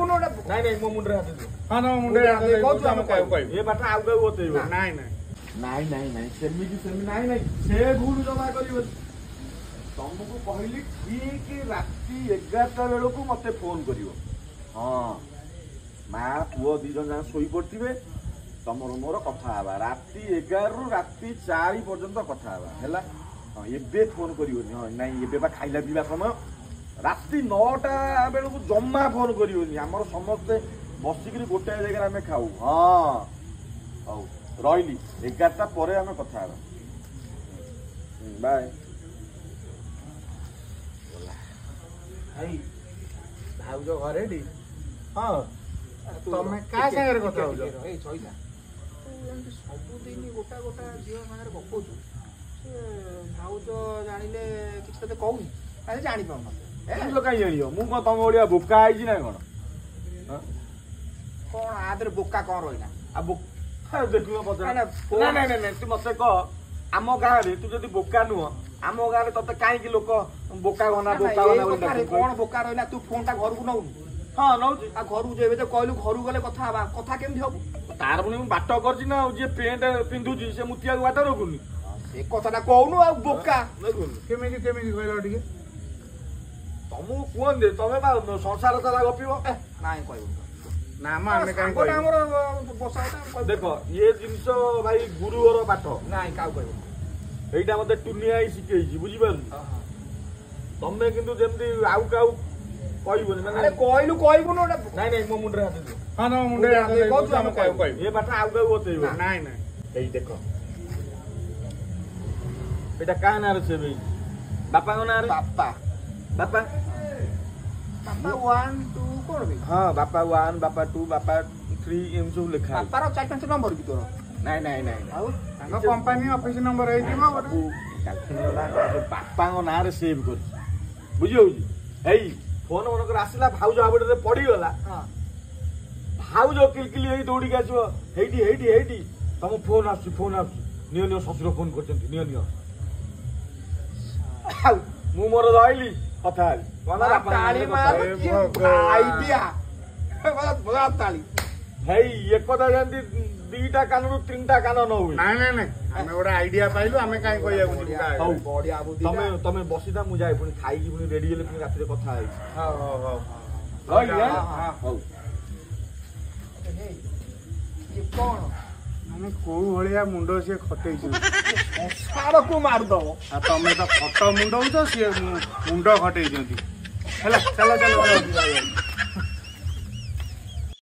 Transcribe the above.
ନାଇଁ ନାଇଁ ମୋ ମୁଣ୍ଡରେ ହାତ ଦିଅ। ହଁ ତମ ମୁଣ୍ଡରେ ହାତ ଦେଇ କହୁଛୁ ଆମେ କାହାକୁ କହିବୁ ଏ ବାଟ ଆଉ କାହାକୁ ବତେଇବ। ନାଇଁ ନାଇଁ ନାଇଁ ନାଇଁ ନାଇଁ ସେମିତି ନାଇଁ ନାଇଁ ସେ ଭୁଲ ଜମା କରିବନି। ତମକୁ କହିଲି ଠିକ ରାତି 11ଟା ବେଳକୁ ମତେ ଫୋନ କରିବ। ହଁ ମା ପୁଅ 2 ଜଣ ଯାକ ଶୋଇ ପଡିଥିବେ ତମର ମୋର କଥା ହେବା ରାତି 11ରୁ ରାତି 4 ପର୍ଯ୍ୟନ୍ତ କଥା ହେବା ହେଲା। ହଁ ଏବେ ଫୋନ କରିବନି। ହଁ ନାଇଁ ଏବେ ବା ଖାଇଲା ପିଇବା ସମୟ ରାତି 9ଟା ବେଳକୁ ଜମା ଫୋନ କରିବନି। ଆମର ସମସ୍ତେ ବସିକିରି ଗୋଟାଏ ଜାଗାରେ ଆମେ ଖାଉ। ହଁ ହଉ ରହିଲି 11ଟା ପରେ ଆମେ କଥା ହେବା। ବାଏ। ଭାଇ ଭାଉଜ ଘରେ ଟି ହଁ ତମେ କାହା ସାଙ୍ଗରେ କଥା ହଉଛ? ଏଇ ସଇଲା ତୁ ଏମିତି ସବୁଦିନ ଗୋଟା ଝିଅ ସାଙ୍ଗରେ ଗପୁଛୁ ସେ ଭାଉଜ ଜାଣିଲେ କିଛି ତତେ କହୁନି ତାହେଲେ ଜାଣିପାରୁନ କାହିଁ ଜାଣିବ ମୁଁ କଣ ତମ ଭଳିଆ ବୋକା ହେଇଛି ନା କଣ? କଣ ଆ ଦେହରେ ବୋକା କଣ ରହିଲା? ଆଉ ଦେଖିବ ନାଇଁ ତୁ ମତେ କହ ଆମ ଗାଁରେ ତୁ ଯଦି ବୋକା ନୁହଁ ଆମ ଗାଁରେ ତତେ କାହିଁକି ଲୋକ ବୋକା ଘନା ବୋକା କଣ ବୋକା ରହିଲା? ତୁ ଫୋନ ଟା ଘରକୁ ନଉନୁ? ହଁ ନଉଛି। ଆଉ ଘରକୁ ଯେବେ କହିଲୁ ଘରକୁ ଗଲେ କଥା ହବା କଥା କେମିତି ହବୁ? ତାର ପୁଣି ମୁଁ ବାଟ କରିଛି ନା ଯିଏ ପେଣ୍ଟ ପିନ୍ଧୁଛି ସେ ମୁତିଆକୁ ବାଟ ରଖୁନି। ସେ କଥାଟା କହୁନୁ ଆଉ ବୋକା କେମିତି କହିଲ ଟିକେ ତମକୁ କୁହନ୍ତି ତମେ ବା ସଂସାର ସାରା ଗପିବ। ନାଇଁ କହିବୁ ନା ଆମେ କାହିଁକି ଆମର ବସା ଦେଖ ଇଏ ଜିନିଷ ଭାଇ ଗୁରୁଘର ପାଠ ନାଇଁ କାହାକୁ କହିବୁ ଏଇଟା ମତେ ଟୁନିଆ ଶିଖେଇଛି ବୁଝିପାରୁଛୁ। ତମେ କିନ୍ତୁ ଯେମିତି ଆଉ କାହାକୁ କହିବନି ମାନେ କହିବୁନି ନାଇଁ ନାଇଁ ମୋ ମୁଣ୍ଡରେ ହାତ ଦିଅ। ହଁ ତମ ମୁଣ୍ଡରେ ହାତ ଦେଇ କହୁଛୁ ଆମେ କାହାକୁ କହିବୁ ଏ ବାଟ ଆଉ କାହାକୁ ବତେଇବ। ନାଇଁ ନାଇଁ ଏଇ ଦେଖ ଏଇଟା କାହା ନାଁରେ ସେଭ୍ ହେଇଛି? ବାପାଙ୍କ ନାଁରେ। ବାପା 1 2 କଣ ବେ? ହଁ ବାପା 1 ବାପା 2 ବାପା 3 ଏମିତି ସବୁ ଲେଖା ଅଛି। ବାପାର 4-5 ନମ୍ବର କି ତୋର? ନାଇଁ ଆଉ ତାଙ୍କ କମ୍ପାନୀ ଅଫିସ ନମ୍ବର ହେଇଯିବ ବାପାଙ୍କ ନାଁରେ ସେଭ୍ କରିଛି ବୁଝିହଉଛି। ଏଇ ଫୋନ ମନକର ଆସିଲା ଭାଉଜ ହାବୁଡରେ ପଡିଗଲା ଭାଉଜ କିଲକିଲି ହେଇ ଦୌଡ଼ିକି ଆସିବ ହେଇଠି ତମ ଫୋନ ଆସୁଛି ନିଅ ଶ୍ୱଶୁର ଫୋନ କରିଛନ୍ତି ନିଅ ମୁଁ ମୋର ରହିଲି କଥା ହେଲି ହେଇ ଏକଥା ଯେମିତି 2ଟା କାନରୁ 3ଟା କାନ ନ ହୁଏ। ନାଇଁ ଆମେ ଗୋଟେ ଆଇଡିଆ ପାଇଲୁ ଆମେ କାହିଁ କହିବାକୁ ଯିବୁ। ତମେ ବସିଥା ମୁଁ ଯାଏ ପୁଣି ଖାଇକି ପୁଣି ରେଡି ହେଲେ ପୁଣି ରାତିରେ କଥା ହେବି। କଣ ମାନେ କୋଉ ଭଳିଆ ମୁଣ୍ଡ ସିଏ ଖଟେଇଛି ସଂସାରକୁ ମାରିଦବ। ତମେ ତ ଖଟ ମୁଣ୍ଡଉଛ ସିଏ ମୁଣ୍ଡ ଖଟେଇଛନ୍ତି ହେଲା ଚାଲ